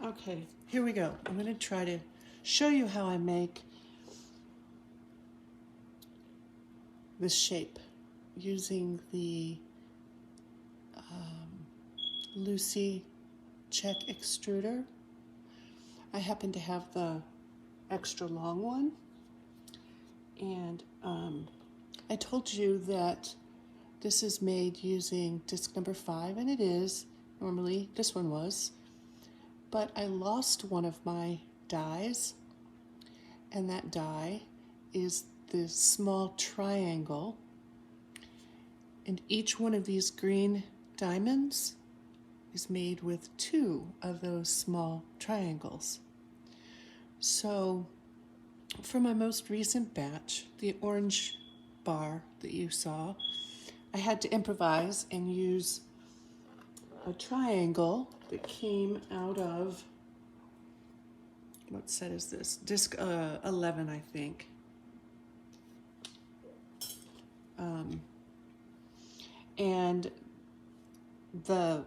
Okay, here we go. I'm going to try to show you how I make this shape using the Lucy Czech extruder. I happen to have the extra long one, and I told you that this is made using disc number 5, and it is. Normally this one was, but I lost one of my dies, and that die is this small triangle, and each one of these green diamonds is made with 2 of those small triangles. So for my most recent batch, the orange bar that you saw, I had to improvise and use a triangle that came out of, what set is this? Disc 11, I think. And the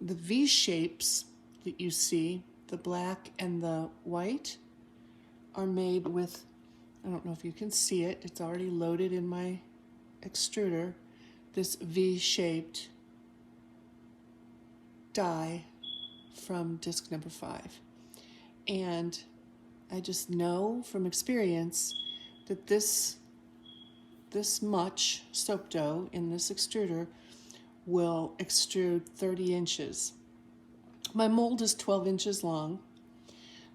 V shapes that you see, the black and the white, are made with, I don't know if you can see it, it's already loaded in my extruder, this V-shaped die from disc number 5. And I just know from experience that this much soap dough in this extruder will extrude 30 inches. My mold is 12 inches long,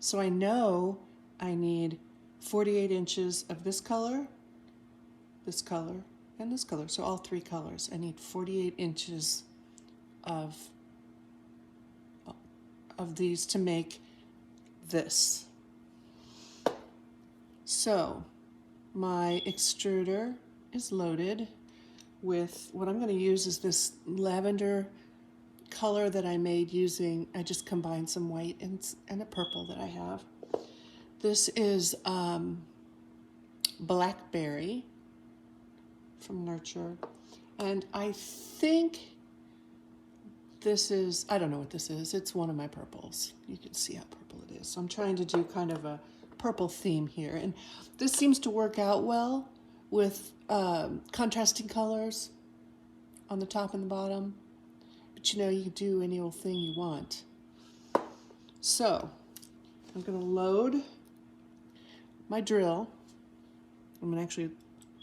so I know I need 48 inches of this color, and this color, so all 3 colors. I need 48 inches of these to make this. So my extruder is loaded with, what I'm going to use is this lavender color that I made using, I just combined some white and a purple that I have. This is Blackberry from Nurture, and I think this is, I don't know what this is, it's one of my purples. You can see how purple it is. So I'm trying to do kind of a purple theme here, and this seems to work out well with contrasting colors on the top and the bottom, but you know, you can do any old thing you want. So I'm going to load my drill. I'm going to actually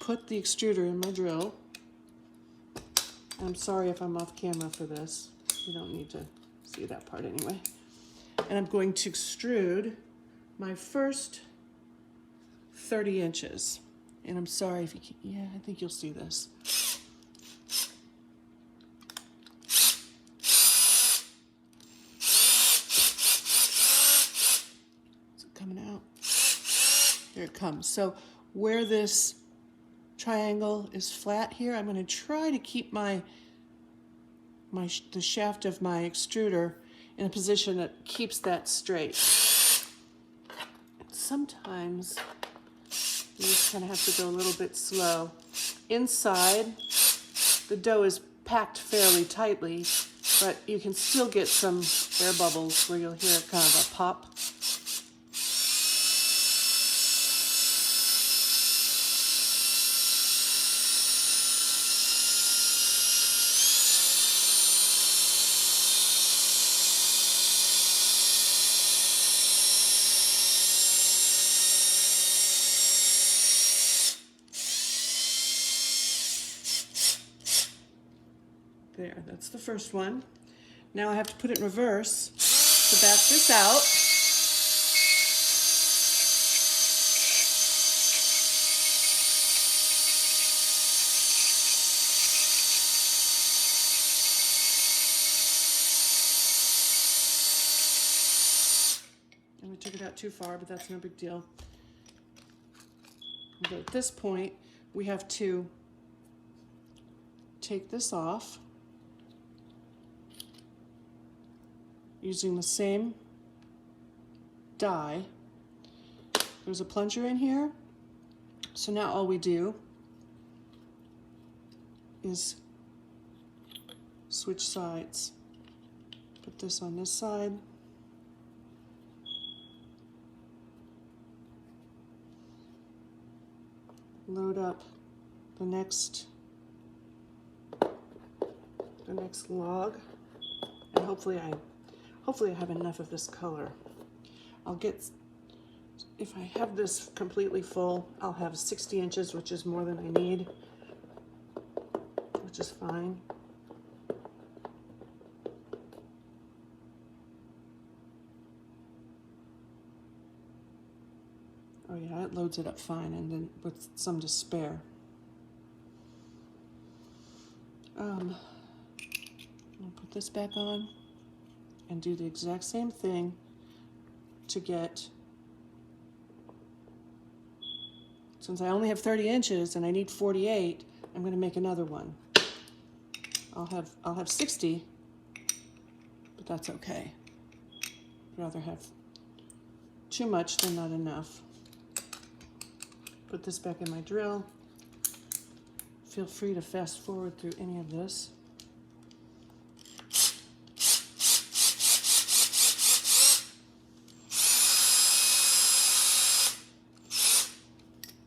put the extruder in my drill. I'm sorry if I'm off camera for this. You don't need to see that part anyway. And I'm going to extrude my first 30 inches. And I'm sorry if you can't, yeah, I think you'll see this. Is it coming out? There it comes. So where this triangle is flat here, I'm going to try to keep the shaft of my extruder in a position that keeps that straight. Sometimes you just kind of have to go a little bit slow. Inside, the dough is packed fairly tightly, but you can still get some air bubbles where you'll hear kind of a pop. There, that's the first one. Now I have to put it in reverse to back this out. And we took it out too far, but that's no big deal. But at this point, we have to take this off using the same die. There's a plunger in here. So now all we do is switch sides. Put this on this side, load up the next log, and hopefully I have enough of this color. If I have this completely full, I'll have 60 inches, which is more than I need, which is fine. Oh yeah, it loads it up fine, and then with some to spare. I'll put this back on and do the exact same thing to get, since I only have 30 inches and I need 48, I'm going to make another one. I'll have 60, but that's okay. I'd rather have too much than not enough. Put this back in my drill. Feel free to fast forward through any of this.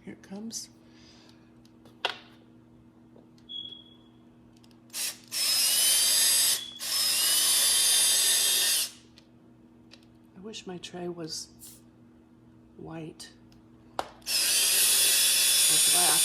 Here it comes. I wish my tray was white or black.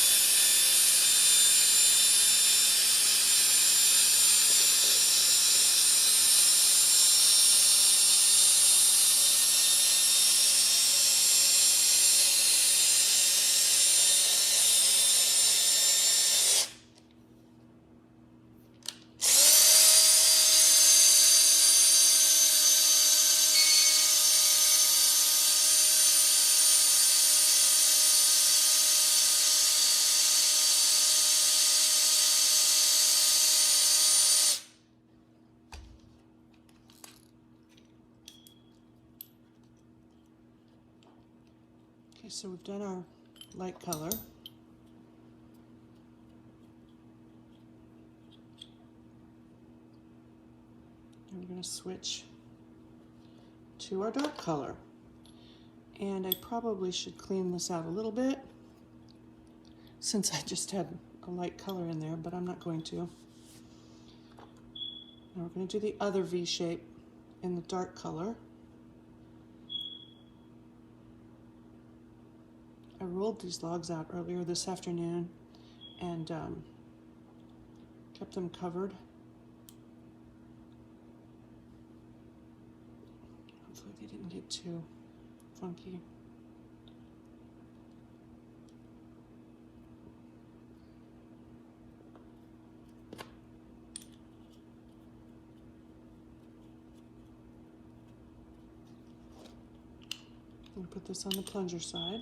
Okay, so we've done our light color. And we're going to switch to our dark color. And I probably should clean this out a little bit since I just had a light color in there, but I'm not going to. Now we're going to do the other V shape in the dark color. I rolled these logs out earlier this afternoon and kept them covered. Hopefully they didn't get too funky. I'm going to put this on the plunger side.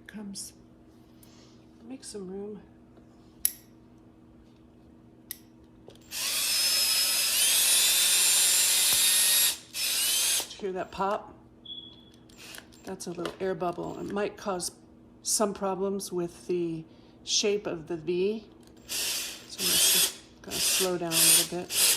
Comes. Make some room. Did you hear that pop? That's a little air bubble. It might cause some problems with the shape of the V. So I'm just going to slow down a little bit.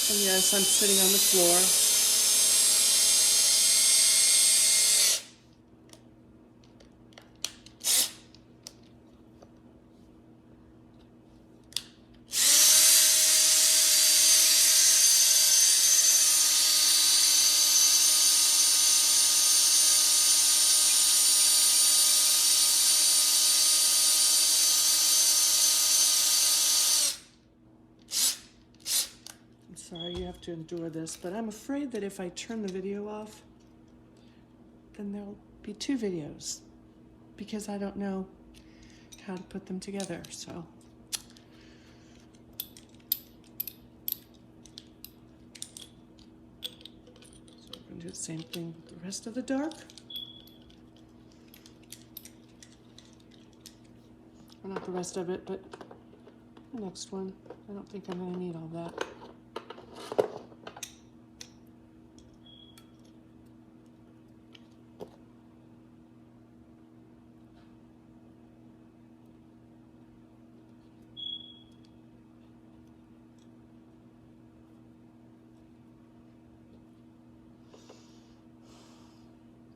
And yes, I'm sitting on the floor. Sorry you have to endure this, but I'm afraid that if I turn the video off, then there'll be two videos because I don't know how to put them together, so. same thing with the rest of the dark. Or not the rest of it, but the next one. I don't think I'm going to need all that.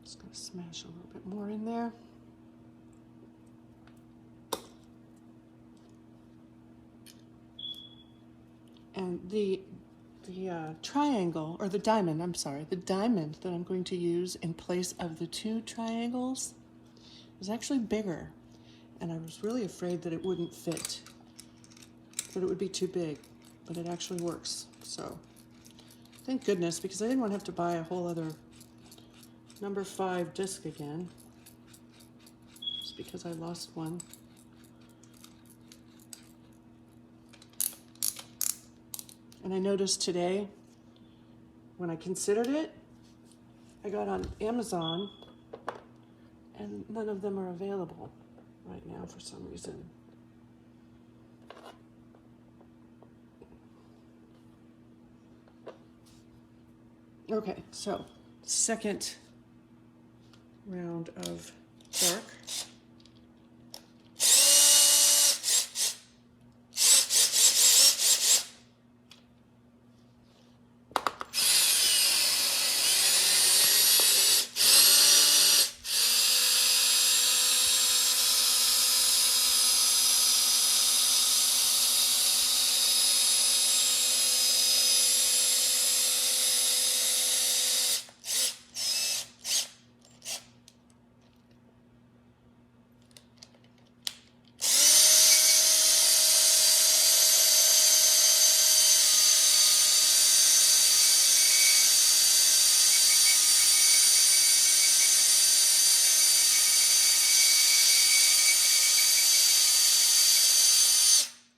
Just going to smash a little bit more in there. And the triangle, or the diamond, I'm sorry, the diamond that I'm going to use in place of the two triangles is actually bigger. And I was really afraid that it wouldn't fit, that it would be too big, but it actually works. So thank goodness, because I didn't want to have to buy a whole other number 5 disc again, just because I lost one. And I noticed today, when I considered it, I got on Amazon, and none of them are available right now for some reason. Okay, so second round of dark.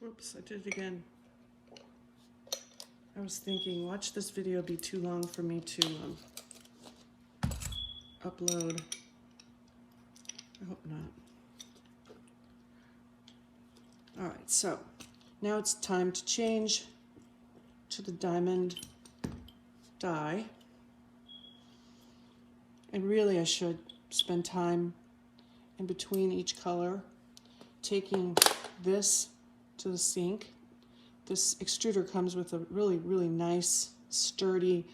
Oops, I did it again. I was thinking, watch this video be too long for me to upload. I hope not. All right, so now it's time to change to the diamond dye. And really I should spend time in between each color, taking this to the sink. This extruder comes with a really, really nice, sturdy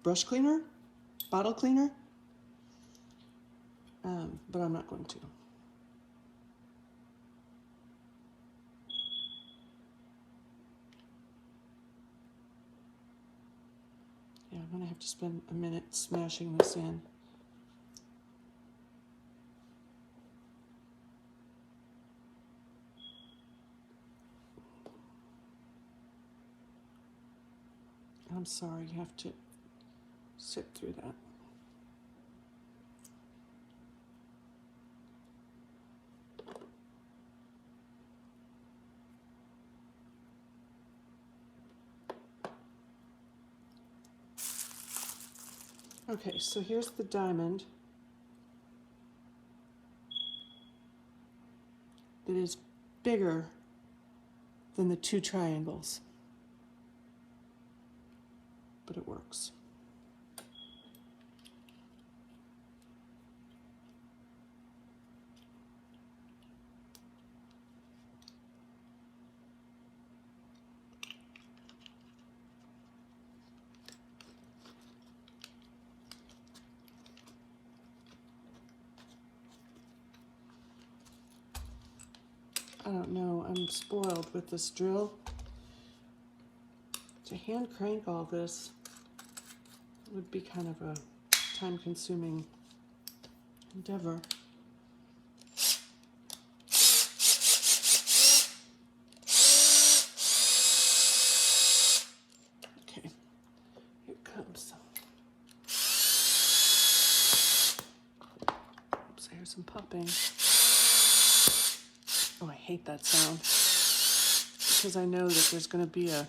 brush cleaner, bottle cleaner, but I'm not going to. Yeah, I'm going to have to spend a minute smashing this in. I'm sorry, you have to sit through that. Okay, so here's the diamond that is bigger than the two triangles, but it works. I don't know, I'm spoiled with this drill. To hand crank all this would be kind of a time-consuming endeavor. Okay, here it comes. Oops, I hear some popping. Oh, I hate that sound, because I know that there's going to be a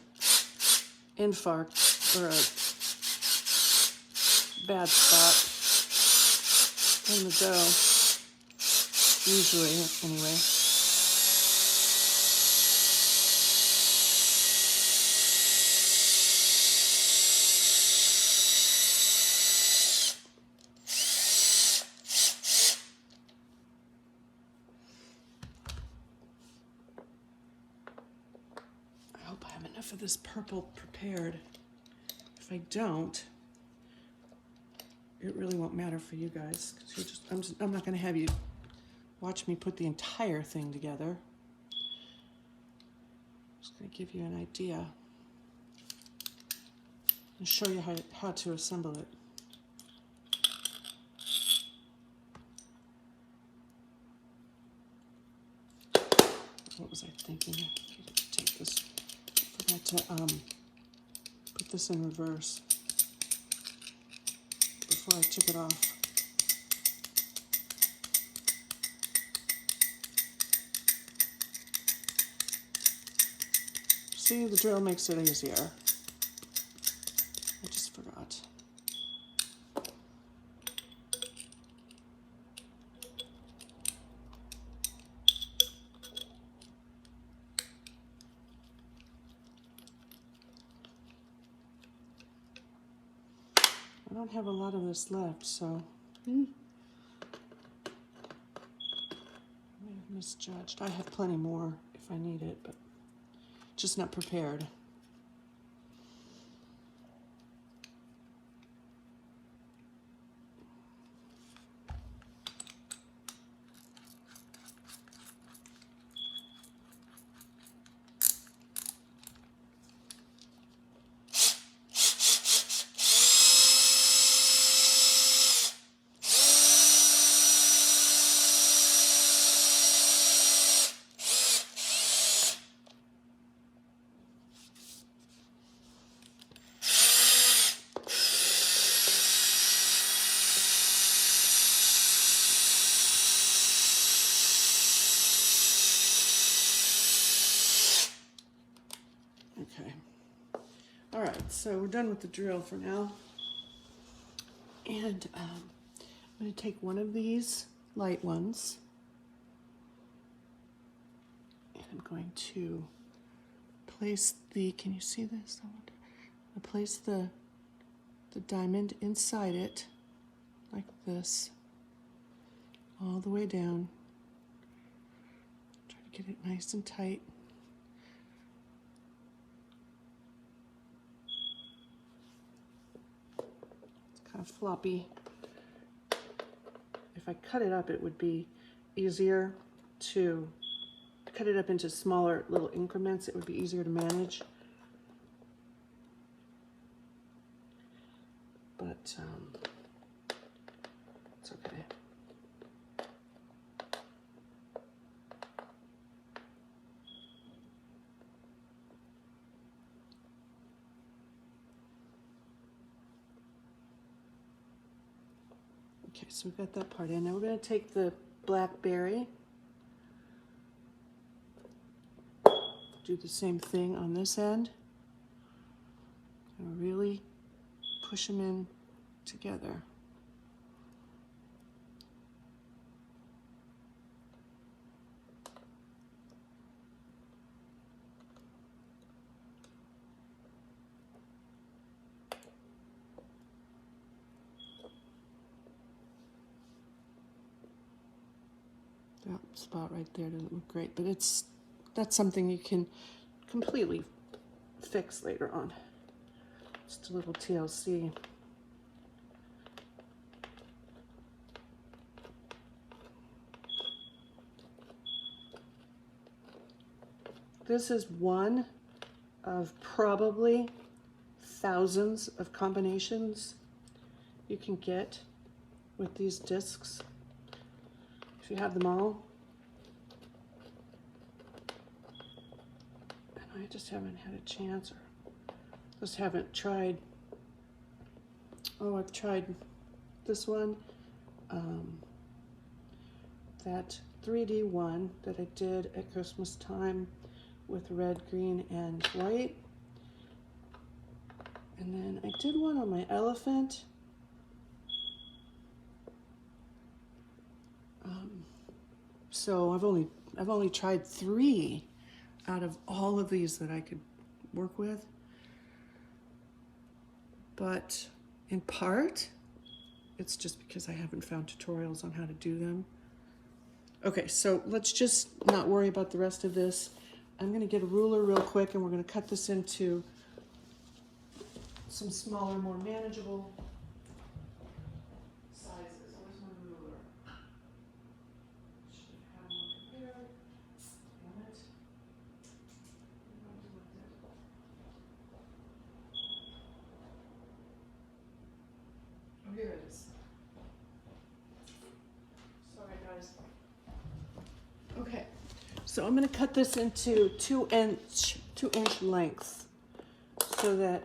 infarct or a bad spot in the dough, usually anyway. I hope I have enough of this purple prepared. If I don't, it really won't matter for you guys. 'Cause I'm not going to have you watch me put the entire thing together. I'm just going to give you an idea and show you how to assemble it. What was I thinking? I needed to take this. I forgot to put this in reverse before I took it off. See, the drill makes it easier. I just forgot. I don't have a lot of this left, so I may have misjudged. I have plenty more if I need it, but just not prepared. Okay. All right, so we're done with the drill for now. And I'm going to take one of these light ones, and I'm going to place the, can you see this? I place the diamond inside it, like this, all the way down. Try to get it nice and tight. Kind of floppy. If I cut it up, it would be easier to cut it up into smaller little increments. It would be easier to manage. But it's okay. Okay, so we've got that part in. Now we're going to take the blackberry, do the same thing on this end, and really push them in together. That spot right there doesn't look great, but that's something you can completely fix later on. Just a little TLC. This is one of probably thousands of combinations you can get with these discs. If you have them all. And I just haven't had a chance, or just haven't tried. Oh, I've tried this one, that 3D one that I did at Christmas time with red, green, and white. And then I did one on my elephant, So I've only tried 3 out of all of these that I could work with. But in part, it's just because I haven't found tutorials on how to do them. Okay, so let's just not worry about the rest of this. I'm gonna get a ruler real quick and we're gonna cut this into some smaller, more manageable sizes. Where's my ruler? Should have one prepared. Damn it. Oh, here it is. Sorry, guys. Okay, so I'm going to cut this into 2-inch lengths so that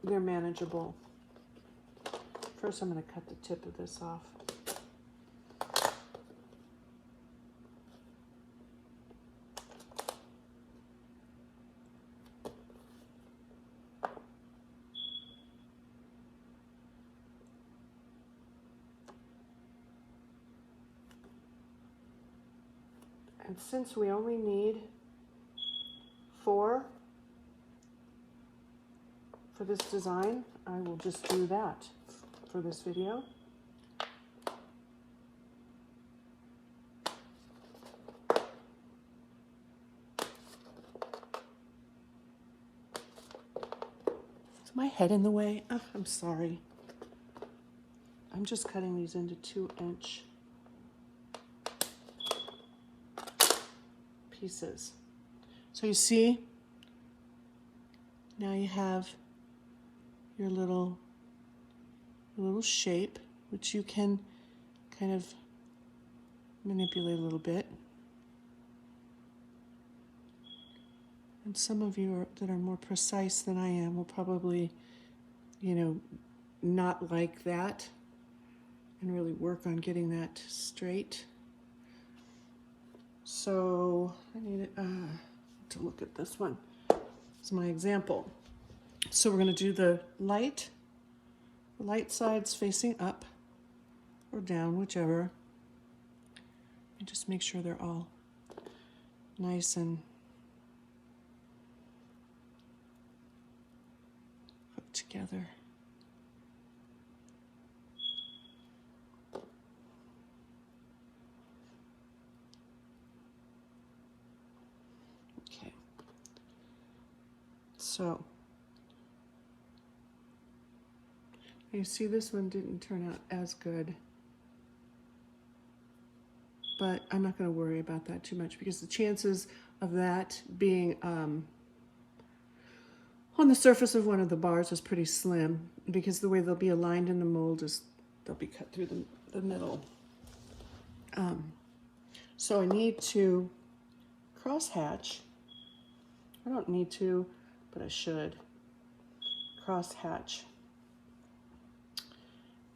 they're manageable. First, I'm going to cut the tip of this off. And since we only need 4 for this design, I will just do that for this video. Is my head in the way? Oh, I'm sorry. I'm just cutting these into 2-inch pieces. So you see, now you have your little shape, which you can kind of manipulate a little bit. And some of you that are more precise than I am will probably, not like that and really work on getting that straight. So I need to look at this one. It's my example. So we're going to do the light sides facing up or down, whichever. And just make sure they're all nice and hooked together. Okay. So you see this one didn't turn out as good, but I'm not going to worry about that too much because the chances of that being on the surface of one of the bars is pretty slim because the way they'll be aligned in the mold is they'll be cut through the middle. So I need to cross hatch. I don't need to, but I should cross hatch.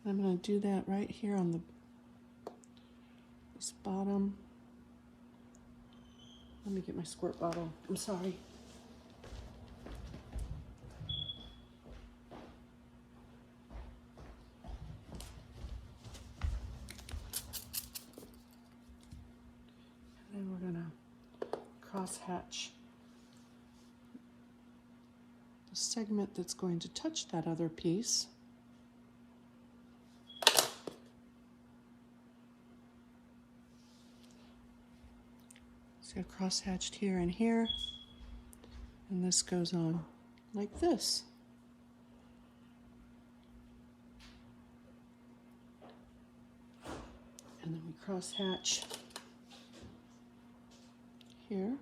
I'm going to do that right here on this bottom. Let me get my squirt bottle. I'm sorry. And then we're going to cross hatch the segment that's going to touch that other piece. So cross-hatched here and here, and this goes on like this. And then we cross-hatch here.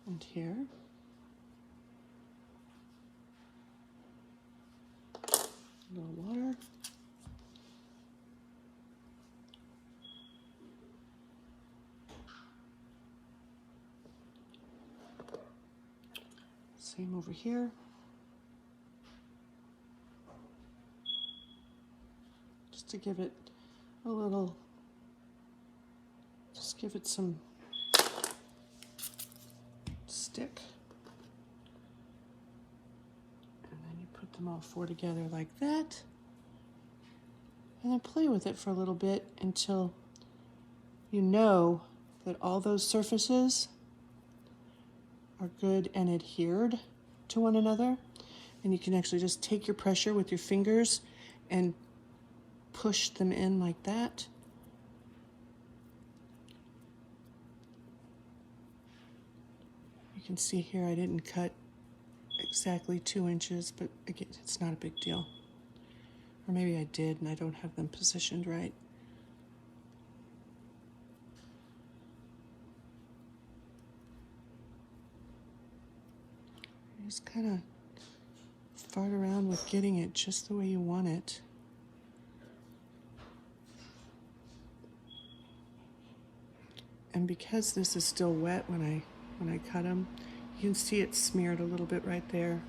And here. A little water. Same over here. Just to give it a little, just give it some stick. And then you put them all 4 together like that. And then play with it for a little bit until you know that all those surfaces are good and adhered to one another. And you can actually just take your pressure with your fingers and push them in like that. You can see here I didn't cut exactly 2 inches, but again, it's not a big deal. Or maybe I did and I don't have them positioned right. Just kind of fart around with getting it just the way you want it. And because this is still wet when I cut them, you can see it smeared a little bit right there.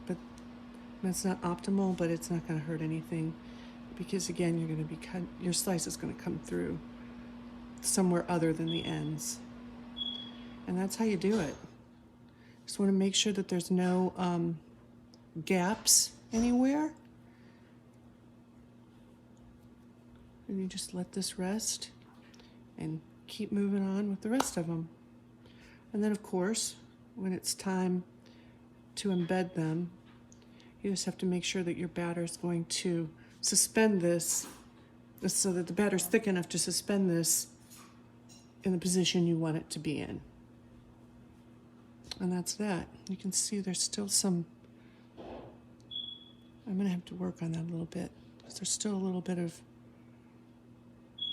But that's not optimal, but it's not going to hurt anything, because again, you're going to be your slice is going to come through somewhere other than the ends. And that's how you do it. Just want to make sure that there's no gaps anywhere. And you just let this rest and keep moving on with the rest of them. And then of course, when it's time to embed them, you just have to make sure that your batter is going to suspend this, so that the batter is thick enough to suspend this in the position you want it to be in. And that's that. You can see there's still some, I'm going to have to work on that a little bit, because there's still a little bit of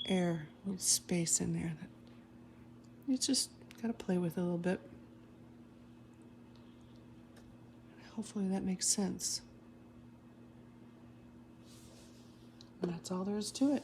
air, a little space in there that you just got to play with a little bit. Hopefully that makes sense. And that's all there is to it.